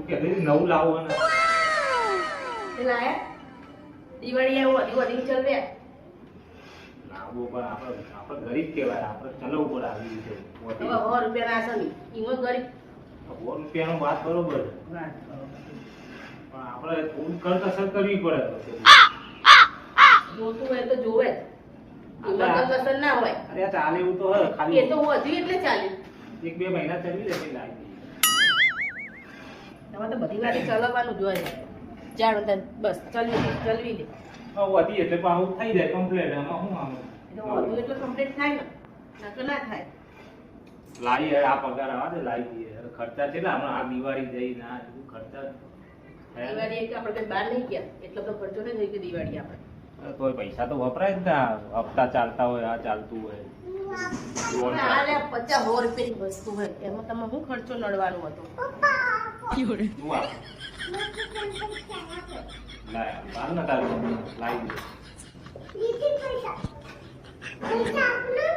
કે નવું લાવો ને લાયા દિવાળી આવું વધી ચાલવે લાવો પણ આપણે ગરીબ કહેવાય આપણે ચલવું પડે આવી રીતે હવે 100 રૂપિયા ના સમી ઈમો ગરીબ 100 રૂપિયાનો વાત બરોબર પણ આપણે થોડું કરકસર કરવી પડે જોતું હોય તો જોવે કરકસર ના હોય અરે ચાલે એવું તો હે ખાલી એ તો વધ્યું એટલે ચાલે 1-2 મહિના ચલી જશે લાવી તમે તો બધી વાતે ચલાવવાનું જોઈએ જાણ બસ ચલવી દે વધી એટલે પણ આવું થઈ જાય કમ્પ્લીટ આમાં શું આમ વધુ એટલે કમ્પ્લીટ થાય ને નકર ના થાય લાવી હવે આ પગાર આવા દે લાવી દઈએ ખર્ચા કેટલા હમણાં આ દિવાળી જઈ ના ખર્ચા દિવાળી એક આપણે કઈ બહાર નહીં ગયા એટલો તો ખર્ચો નહીં થઈ કે દિવાળી આપણે તો પૈસા તો વપરાય જ ના હપ્તા ચાલતા હોય આ ચાલતું હોય 50-100 રૂપિયાની વસ્તુ હોય એમાં તમે શું ખર્ચો નડવાનો હતો લાય બાર ના તારું લાવી દે